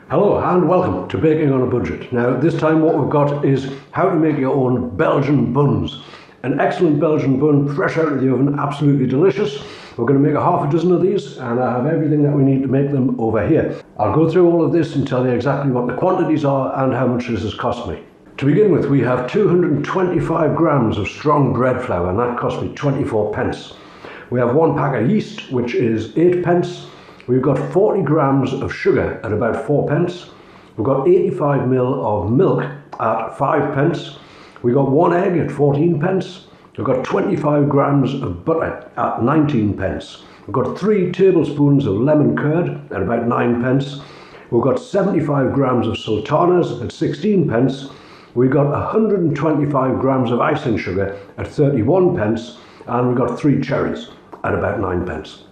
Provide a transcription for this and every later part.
Hello and welcome to Baking on a Budget. Now this time what we've got is how to make your own Belgian buns. An excellent Belgian bun, fresh out of the oven, absolutely delicious. We're going to make a half a dozen of these and I have everything that we need to make them over here. I'll go through all of this and tell you exactly what the quantities are and how much this has cost me. To begin with, we have 225 grams of strong bread flour and that cost me 24 pence. We have one pack of yeast, which is 8 pence. We've got 40 grams of sugar at about 4 pence. We've got 85 ml of milk at 5 pence. We've got one egg at 14 pence. We've got 25 grams of butter at 19 pence. We've got 3 tablespoons of lemon curd at about 9 pence. We've got 75 grams of sultanas at 16 pence. We've got 125 grams of icing sugar at 31 pence. And we've got 3 cherries at about 9 pence.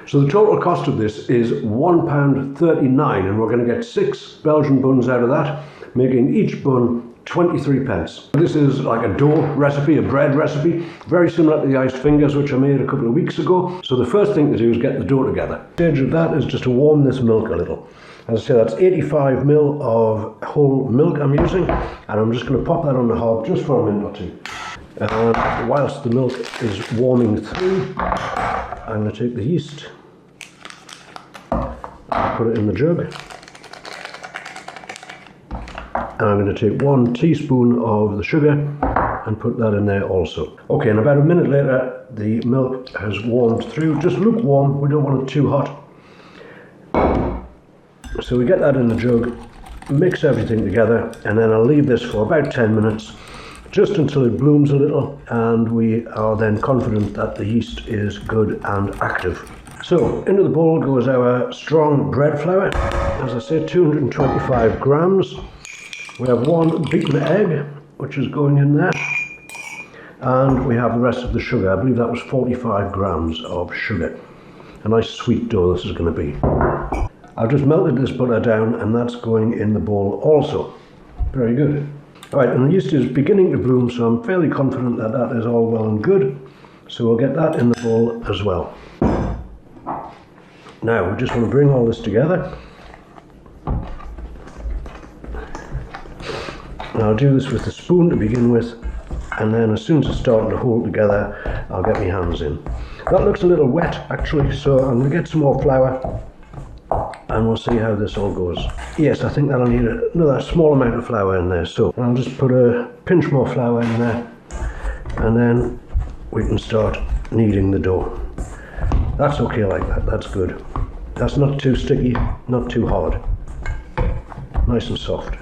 So the total cost of this is £1.39 and we're going to get 6 Belgian buns out of that, making each bun 23 pence. This is like a dough recipe, a bread recipe, very similar to the iced fingers which I made a couple of weeks ago. So the first thing to do is get the dough together. The stage of that is just to warm this milk a little. As I say, that's 85 ml of whole milk I'm using, and I'm just going to pop that on the hob just for a minute or two. And whilst the milk is warming through, I'm going to take the yeast and put it in the jug. And I'm going to take 1 teaspoon of the sugar and put that in there also. Okay, and about a minute later, the milk has warmed through, just lukewarm, we don't want it too hot. So we get that in the jug, mix everything together, and then I'll leave this for about 10 minutes, just until it blooms a little, and we are then confident that the yeast is good and active. So into the bowl goes our strong bread flour, as I say, 225 grams. We have 1 beaten egg, which is going in there, and we have the rest of the sugar. I believe that was 45 grams of sugar. A nice sweet dough this is going to be. I've just melted this butter down and that's going in the bowl also. Very good. Right, and the yeast is beginning to bloom, so I'm fairly confident that that is all well and good. So we'll get that in the bowl as well. Now, we just want to bring all this together. And I'll do this with a spoon to begin with, and then as soon as it's starting to hold together, I'll get my hands in. That looks a little wet actually, so I'm going to get some more flour and we'll see how this all goes. Yes, I think that'll need another small amount of flour in there, so I'll just put a pinch more flour in there and then we can start kneading the dough. That's okay like that, that's good. That's not too sticky, not too hard. Nice and soft.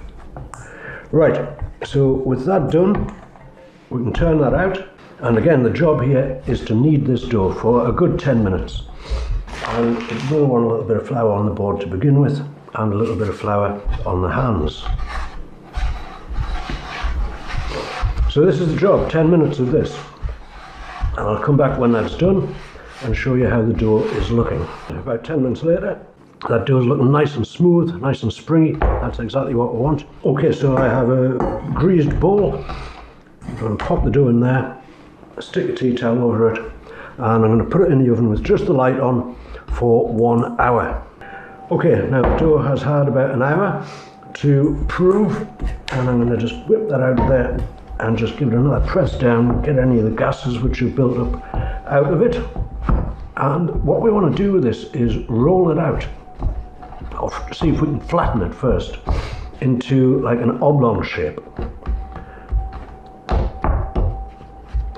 Right, so with that done, we can turn that out. And again, the job here is to knead this dough for a good 10 minutes. And you will want a little bit of flour on the board to begin with, and a little bit of flour on the hands. So this is the job, 10 minutes of this. And I'll come back when that's done and show you how the dough is looking. About 10 minutes later, that dough is looking nice and smooth, nice and springy. That's exactly what we want. Okay, so I have a greased bowl. I'm going to pop the dough in there, stick a tea towel over it, and I'm going to put it in the oven with just the light on for 1 hour. Okay, now the dough has had about an hour to prove, and I'm going to just whip that out of there and just give it another press down, get any of the gases which have built up out of it. And what we want to do with this is roll it out, or see if we can flatten it first into like an oblong shape.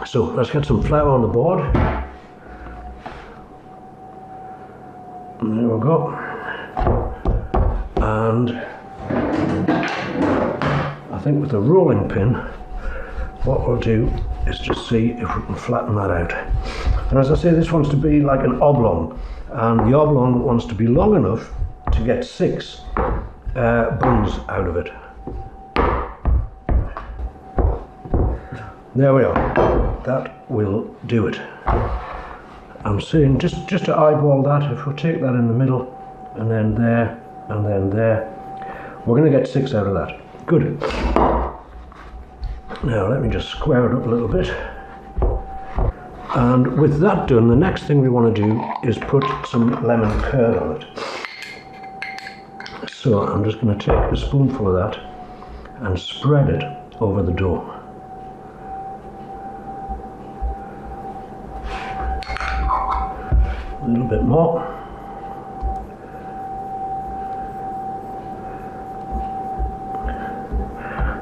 So let's get some flour on the board. And there we go. And I think with the rolling pin, what we'll do is just see if we can flatten that out. And as I say, this wants to be like an oblong, and the oblong wants to be long enough to get 6 buns out of it. There we are. That will do it. I'm saying just to eyeball that, if we take that in the middle, and then there, and then there, we're going to get 6 out of that. Good. Now let me just square it up a little bit. And with that done, the next thing we want to do is put some lemon curd on it. So I'm just going to take a spoonful of that and spread it over the dough. A little bit more.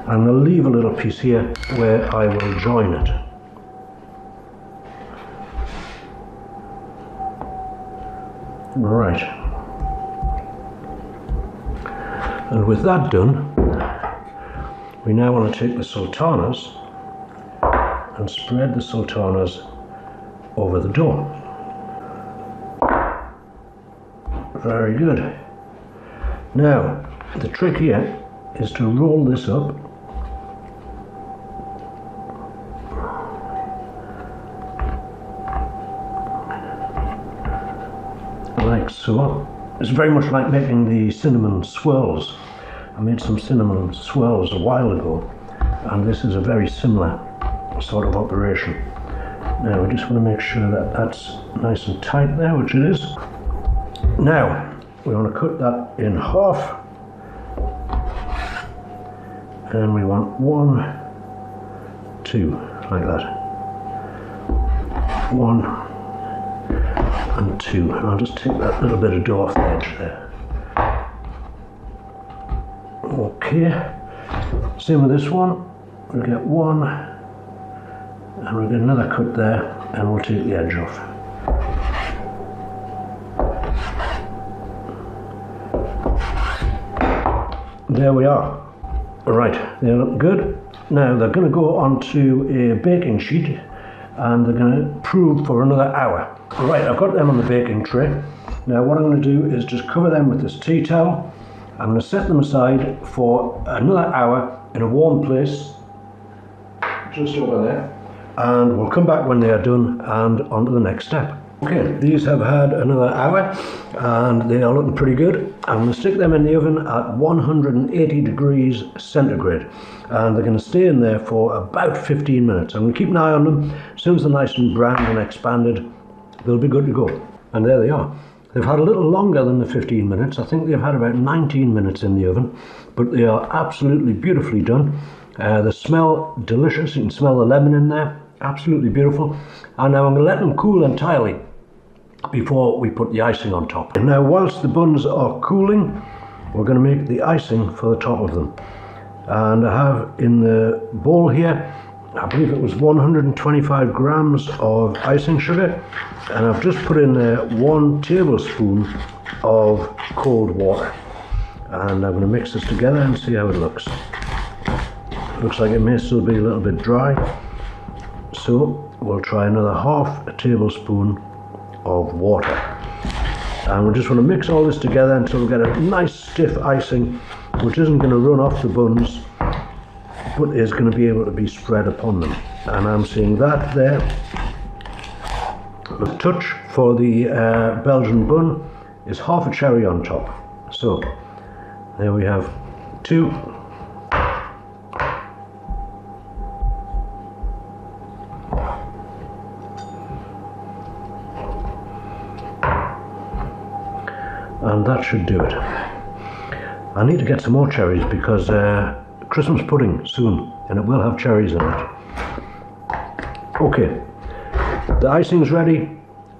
And I'll leave a little piece here where I will join it. Right. And with that done, we now want to take the sultanas and spread the sultanas over the dough. Very good. Now, the trick here is to roll this up like so. It's very much like making the cinnamon swirls. I made some cinnamon swirls a while ago, and this is a very similar sort of operation. Now we just want to make sure that that's nice and tight there, which it is. Now we want to cut that in half, and we want 1, 2, like that. 1 and 2. And I'll just take that little bit of dough off the edge there. Okay, same with this one. We'll get 1, and we'll get another cut there, and we'll take the edge off. There we are. Right, they look good. Now they're going to go onto a baking sheet, and they're going to prove for another hour. Right, I've got them on the baking tray. Now what I'm going to do is just cover them with this tea towel. I'm going to set them aside for another hour in a warm place, just over there, and we'll come back when they are done and on to the next step. Okay, these have had another hour and they are looking pretty good. I'm going to stick them in the oven at 180 degrees centigrade, and they're going to stay in there for about 15 minutes. I'm going to keep an eye on them. As soon as they're nice and browned and expanded, they'll be good to go. And there they are. They've had a little longer than the 15 minutes. I think they've had about 19 minutes in the oven, but they are absolutely beautifully done. They smell delicious. You can smell the lemon in there. Absolutely beautiful. And now I'm going to let them cool entirely before we put the icing on top. And now whilst the buns are cooling, we're going to make the icing for the top of them. And I have in the bowl here, I believe it was 125 grams of icing sugar, and I've just put in there 1 tablespoon of cold water, and I'm going to mix this together and see how it looks. Looks like it may still be a little bit dry, so we'll try another half a tablespoon of water, and we just want to mix all this together until we get a nice stiff icing which isn't going to run off the buns, but is going to be able to be spread upon them. And I'm seeing that there. The touch for the Belgian bun is half a cherry on top. So there we have 2. And that should do it. I need to get some more cherries because Christmas pudding soon, and it will have cherries in it. Okay, the icing's ready,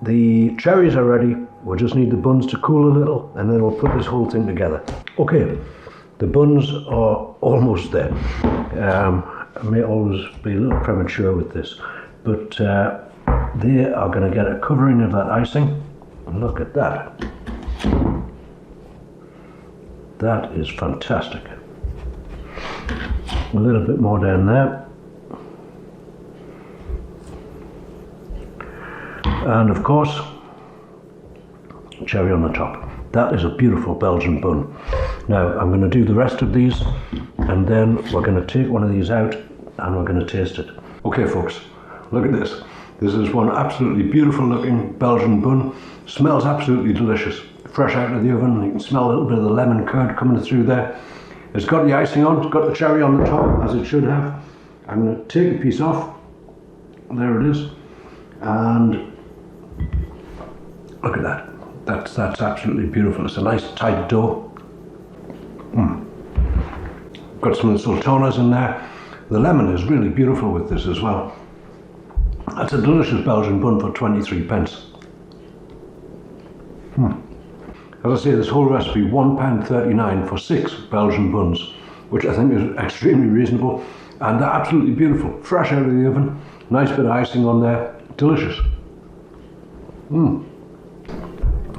the cherries are ready. We just need the buns to cool a little, and then we'll put this whole thing together. Okay, the buns are almost there. I may always be a little premature with this, but they are going to get a covering of that icing. Look at that. That is fantastic. A little bit more down there. And of course, cherry on the top. That is a beautiful Belgian bun. Now I'm going to do the rest of these, and then we're going to take one of these out and we're going to taste it. Okay folks, look at this. This is one absolutely beautiful looking Belgian bun. Smells absolutely delicious. Fresh out of the oven. You can smell a little bit of the lemon curd coming through there. It's got the icing on, it's got the cherry on the top, as it should have. I'm going to take a piece off. There it is. And look at that. That's absolutely beautiful. It's a nice tight dough. Got some of the Sultanas in there. The lemon is really beautiful with this as well. That's a delicious Belgian bun for 23 pence. As I say, this whole recipe, £1.39 for 6 Belgian buns, which I think is extremely reasonable, and they're absolutely beautiful, fresh out of the oven, nice bit of icing on there, delicious.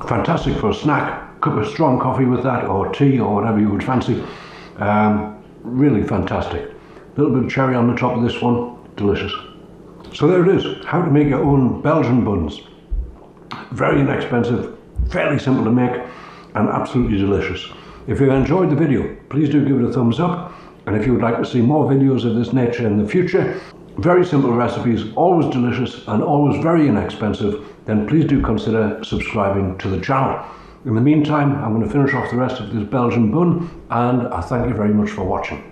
Fantastic for a snack, cup of strong coffee with that, or tea, or whatever you would fancy. Really fantastic. A little bit of cherry on the top of this one, delicious. So there it is, how to make your own Belgian buns. Very inexpensive, fairly simple to make, and absolutely delicious. If you enjoyed the video, please do give it a thumbs up, and if you would like to see more videos of this nature in the future, very simple recipes, always delicious and always very inexpensive, then please do consider subscribing to the channel. In the meantime, I'm going to finish off the rest of this Belgian bun, and I thank you very much for watching.